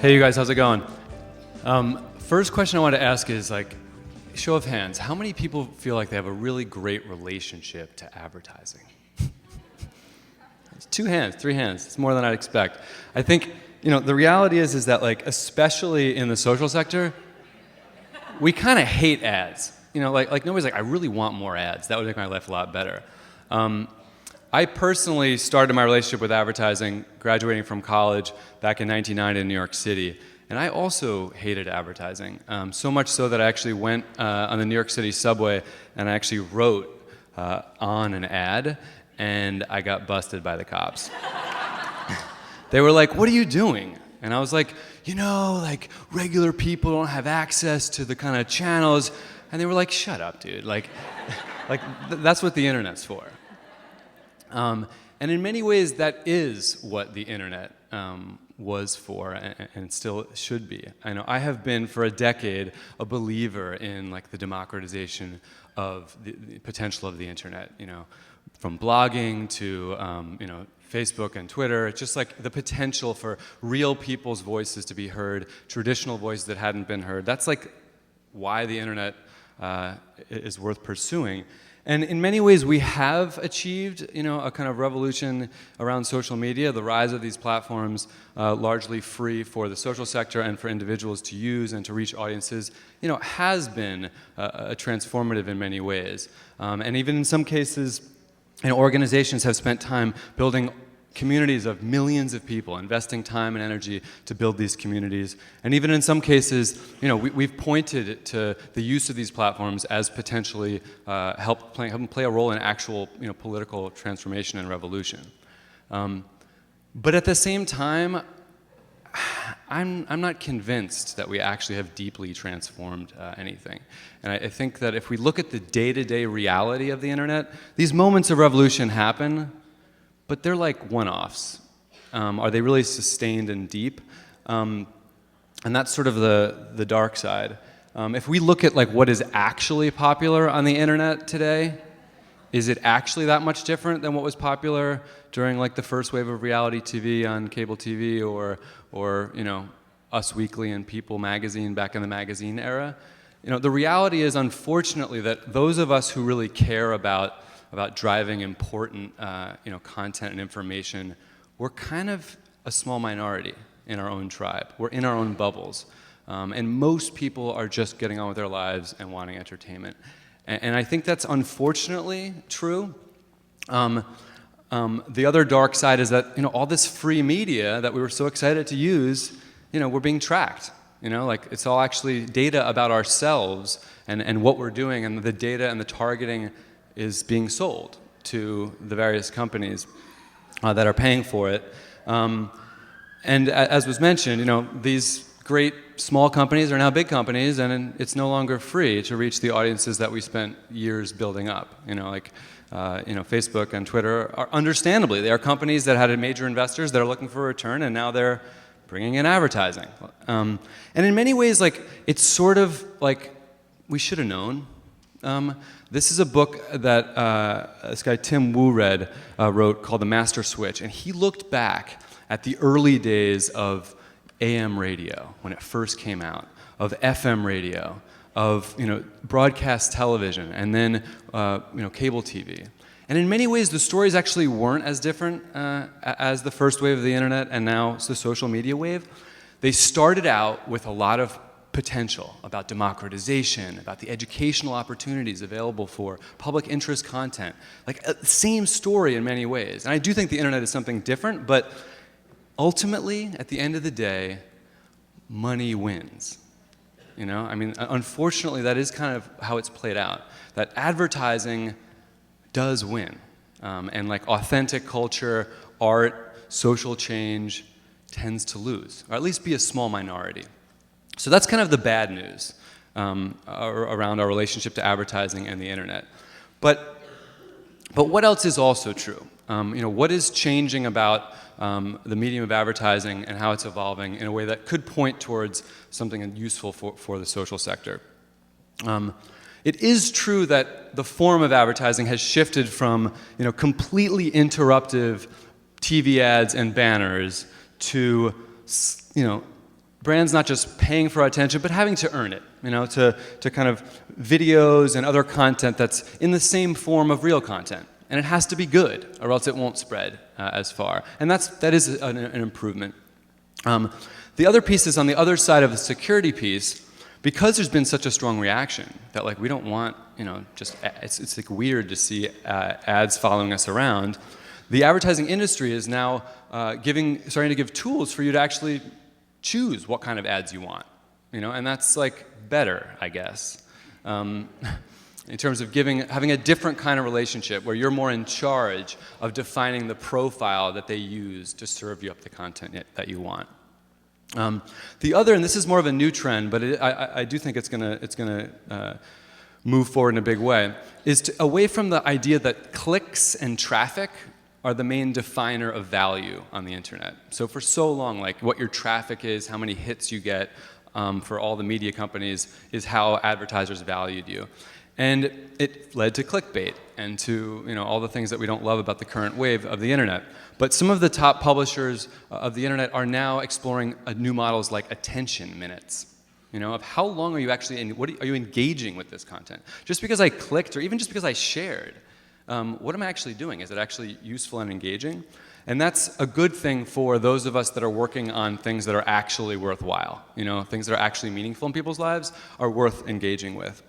Hey, you guys, how's it going? First question I want to ask is, like, show of hands, how many people feel like they have a really great relationship to advertising? It's 2 hands, 3 hands. It's more than I'd expect. I think, the reality is that, like, especially in the social sector, we kind of hate ads. Like nobody's like, I really want more ads. That would make my life a lot better. I personally started my relationship with advertising graduating from college back in 1990 in New York City. And I also hated advertising, so much so that I actually went on the New York City subway and I actually wrote on an ad, and I got busted by the cops. They were like, what are you doing? And I was like, like regular people don't have access to the kind of channels. And they were like, shut up, dude. Like that's what the internet's for. And in many ways, that is what the internet was for, and still should be. I know I have been for a decade a believer in like the democratization of the potential of the internet. From blogging to Facebook and Twitter. It's just like the potential for real people's voices to be heard, traditional voices that hadn't been heard. That's like why the internet is worth pursuing. And in many ways, we have achieved, a kind of revolution around social media. The rise of these platforms, largely free for the social sector and for individuals to use and to reach audiences, has been transformative in many ways. And even in some cases, organizations have spent time building communities of millions of people, investing time and energy to build these communities. And even in some cases, we've pointed to the use of these platforms as potentially helping play a role in actual political transformation and revolution. But at the same time, I'm not convinced that we actually have deeply transformed anything. And I think that if we look at the day-to-day reality of the internet, these moments of revolution happen, but they're like one-offs. Are they really sustained and deep? And that's sort of the dark side. If we look at like what is actually popular on the internet today, is it actually that much different than what was popular during like the first wave of reality TV on cable TV or Us Weekly and People magazine back in the magazine era? The reality is, unfortunately, that those of us who really care about driving important content and information, we're kind of a small minority in our own tribe. We're in our own bubbles. And most people are just getting on with their lives and wanting entertainment. And I think that's unfortunately true. The other dark side is that all this free media that we were so excited to use, we're being tracked. Like it's all actually data about ourselves and what we're doing, and the data and the targeting is being sold to the various companies that are paying for it. And as was mentioned, these great small companies are now big companies, and it's no longer free to reach the audiences that we spent years building up. Facebook and Twitter are understandably, they are companies that had major investors that are looking for a return, and now they're bringing in advertising. And in many ways, like it's sort of like we should have known. This is a book that this guy Tim Wu wrote called The Master Switch, and he looked back at the early days of AM radio when it first came out, of FM radio, of broadcast television, and then cable TV. And in many ways, the stories actually weren't as different as the first wave of the internet and now the social media wave. They started out with a lot of potential about democratization, about the educational opportunities available for public interest content. Like same story in many ways. And I do think the internet is something different, but ultimately, at the end of the day, money wins. Unfortunately, that is kind of how it's played out. That advertising does win. And like authentic culture, art, social change tends to lose, or at least be a small minority. So that's kind of the bad news around our relationship to advertising and the internet. But what else is also true? What is changing about the medium of advertising and how it's evolving in a way that could point towards something useful for the social sector? It is true that the form of advertising has shifted from completely interruptive TV ads and banners to brands not just paying for our attention, but having to earn it, to kind of videos and other content that's in the same form of real content. And it has to be good, or else it won't spread as far. And that is an improvement. The other piece is on the other side of the security piece, because there's been such a strong reaction that like we don't want, it's like weird to see ads following us around. The advertising industry is now starting to give tools for you to actually choose what kind of ads you want, and that's like better, I guess, in terms of having a different kind of relationship where you're more in charge of defining the profile that they use to serve you up the content that you want. The other, and this is more of a new trend, but I do think it's gonna move forward in a big way, is away from the idea that clicks and traffic are the main definer of value on the internet. So for so long, like what your traffic is, how many hits you get for all the media companies is how advertisers valued you. And it led to clickbait and to all the things that we don't love about the current wave of the internet. But some of the top publishers of the internet are now exploring new models like attention minutes. Of how long are you actually are you engaging with this content? Just because I clicked, or even just because I shared, what am I actually doing? Is it actually useful and engaging? And that's a good thing for those of us that are working on things that are actually worthwhile. Things that are actually meaningful in people's lives are worth engaging with.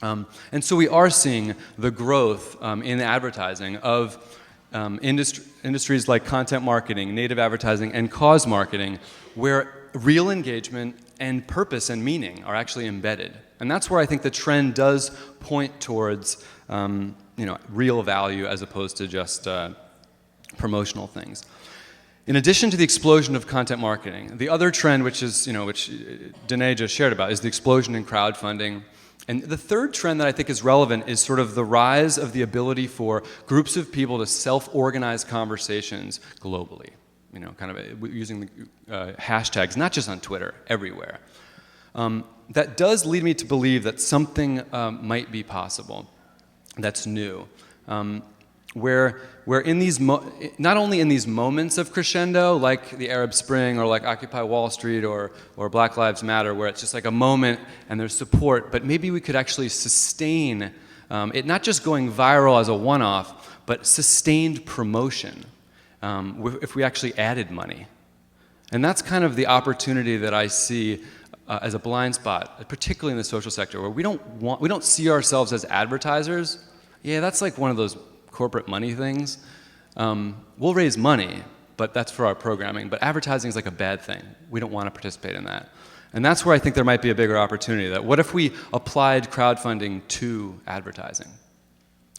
And so we are seeing the growth in advertising of industries like content marketing, native advertising, and cause marketing, where real engagement and purpose and meaning are actually embedded. And that's where I think the trend does point towards real value as opposed to just promotional things. In addition to the explosion of content marketing, the other trend, which Danae just shared about, is the explosion in crowdfunding. And the third trend that I think is relevant is sort of the rise of the ability for groups of people to self-organize conversations globally, kind of using the hashtags, not just on Twitter, everywhere. That does lead me to believe that something might be possible that's new, where in these not only in these moments of crescendo, like the Arab Spring or like Occupy Wall Street or Black Lives Matter, where it's just like a moment and there's support, but maybe we could actually sustain it, not just going viral as a one-off, but sustained promotion if we actually added money. And that's kind of the opportunity that I see as a blind spot, particularly in the social sector, where we don't see ourselves as advertisers. Yeah, that's like one of those corporate money things. We'll raise money, but that's for our programming. But advertising is like a bad thing. We don't want to participate in that. And that's where I think there might be a bigger opportunity. That what if we applied crowdfunding to advertising?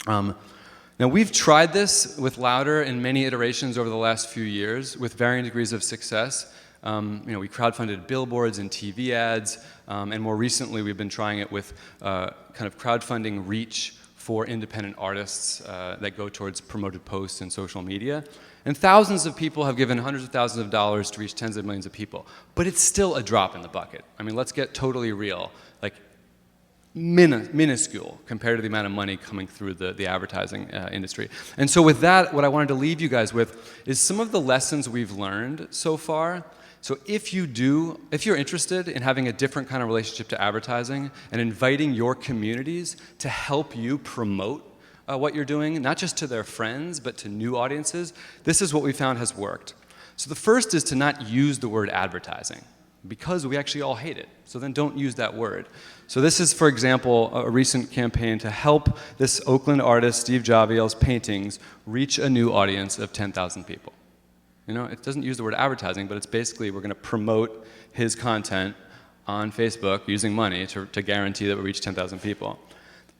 Now we've tried this with Louder in many iterations over the last few years with varying degrees of success. We crowdfunded billboards and TV ads, and more recently we've been trying it with kind of crowdfunding reach for independent artists that go towards promoted posts and social media. And thousands of people have given hundreds of thousands of dollars to reach tens of millions of people. But it's still a drop in the bucket. I mean, let's get totally real. Like, minuscule compared to the amount of money coming through the advertising industry. And so with that, what I wanted to leave you guys with is some of the lessons we've learned so far. So if you're interested in having a different kind of relationship to advertising and inviting your communities to help you promote what you're doing, not just to their friends, but to new audiences, this is what we found has worked. So the first is to not use the word advertising, because we actually all hate it. So then don't use that word. So this is, for example, a recent campaign to help this Oakland artist, Steve Javiel's paintings, reach a new audience of 10,000 people. It doesn't use the word advertising, but it's basically we're going to promote his content on Facebook using money to guarantee that we reach 10,000 people.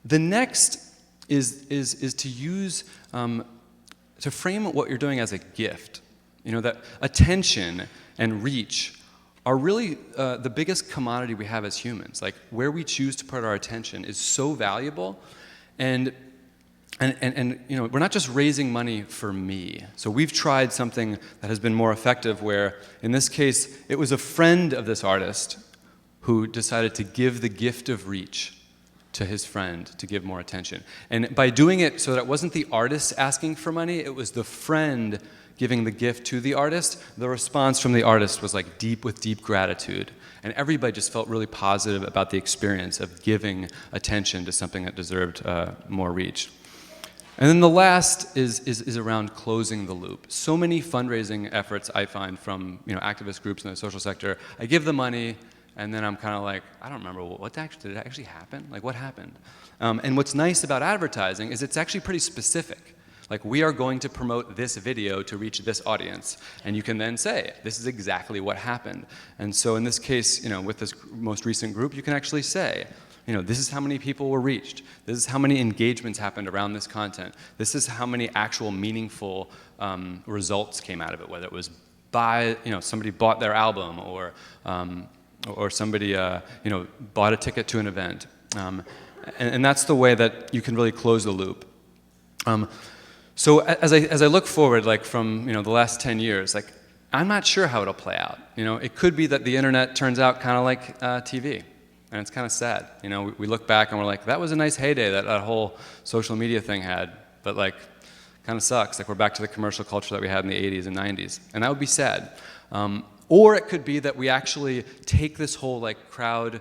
The next is to use, to frame what you're doing as a gift. That attention and reach are really the biggest commodity we have as humans. Like, where we choose to put our attention is so valuable, and we're not just raising money for me. So we've tried something that has been more effective, where in this case it was a friend of this artist who decided to give the gift of reach to his friend to give more attention. And by doing it so that it wasn't the artist asking for money, it was the friend giving the gift to the artist, the response from the artist was like deep gratitude. And everybody just felt really positive about the experience of giving attention to something that deserved more reach. And then the last is around closing the loop. So many fundraising efforts I find from activist groups in the social sector, I give the money, and then I'm kind of like, I don't remember, did it actually happen? Like, what happened? And what's nice about advertising is it's actually pretty specific. Like, we are going to promote this video to reach this audience. And you can then say, this is exactly what happened. And so in this case, with this most recent group, you can actually say, this is how many people were reached. This is how many engagements happened around this content. This is how many actual meaningful results came out of it, whether it was somebody bought their album or somebody bought a ticket to an event. And that's the way that you can really close the loop. So as I look forward, like from the last 10 years, like I'm not sure how it'll play out. It could be that the internet turns out kind of like TV, and it's kind of sad. We look back and we're like, that was a nice heyday that whole social media thing had, but like kind of sucks. Like we're back to the commercial culture that we had in the 80s and 90s, and that would be sad. Or it could be that we actually take this whole like crowd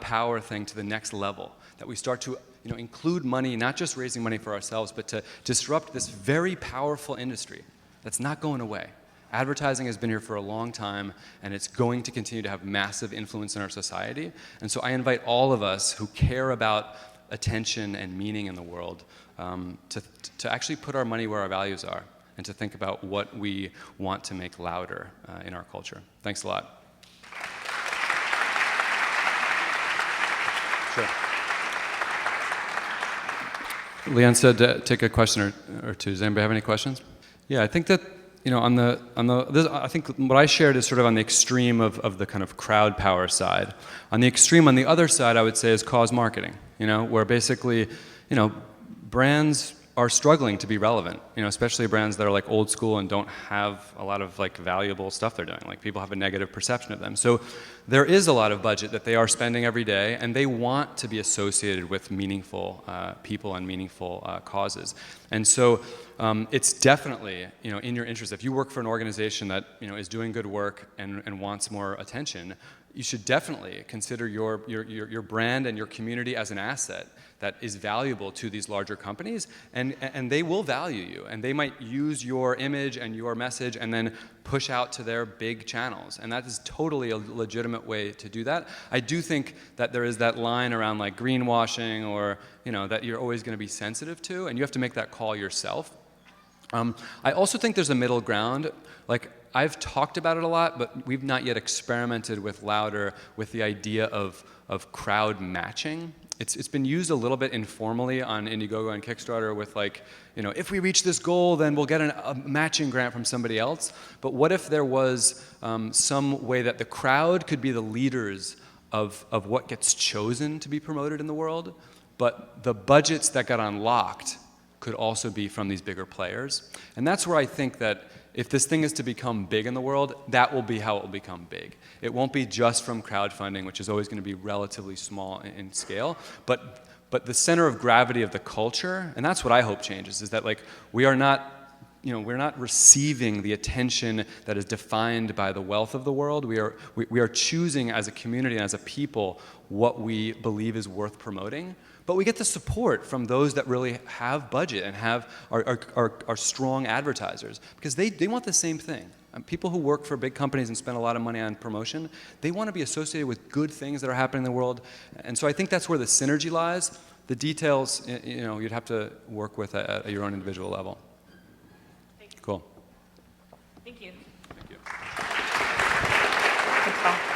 power thing to the next level, that we start to include money, not just raising money for ourselves, but to disrupt this very powerful industry that's not going away. Advertising has been here for a long time, and it's going to continue to have massive influence in our society. And so I invite all of us who care about attention and meaning in the world to actually put our money where our values are and to think about what we want to make louder in our culture. Thanks a lot. Sure. Leanne said take a question or two. Does anybody have any questions? Yeah, I think that I think what I shared is sort of on the extreme of the kind of crowd power side. On the extreme, on the other side, I would say is cause marketing. Where basically, brands are struggling to be relevant. Especially brands that are like old school and don't have a lot of like valuable stuff they're doing. Like people have a negative perception of them. So there is a lot of budget that they are spending every day, and they want to be associated with meaningful people and meaningful causes. And so it's definitely in your interest. If you work for an organization that is doing good work and wants more attention, you should definitely consider your brand and your community as an asset that is valuable to these larger companies, and they will value you, and they might use your image and your message and then push out to their big channels, and that is totally a legitimate way to do that. I do think that there is that line around like greenwashing or that you're always going to be sensitive to, and you have to make that call yourself. I also think there's a middle ground. Like, I've talked about it a lot, but we've not yet experimented with Louder with the idea of crowd matching. It's been used a little bit informally on Indiegogo and Kickstarter with like, if we reach this goal, then we'll get a matching grant from somebody else. But what if there was some way that the crowd could be the leaders of what gets chosen to be promoted in the world, but the budgets that got unlocked could also be from these bigger players? And that's where I think that if this thing is to become big in the world, that will be how it will become big. It won't be just from crowdfunding, which is always going to be relatively small in scale, but the center of gravity of the culture, and that's what I hope changes, is that like we're not receiving the attention that is defined by the wealth of the world. We are choosing as a community and as a people what we believe is worth promoting. But we get the support from those that really have budget and are strong advertisers, because they want the same thing. People who work for big companies and spend a lot of money on promotion, they want to be associated with good things that are happening in the world. And so I think that's where the synergy lies. The details, you'd have to work with at your own individual level. Thank you. Cool. Thank you. Thank you. Good call.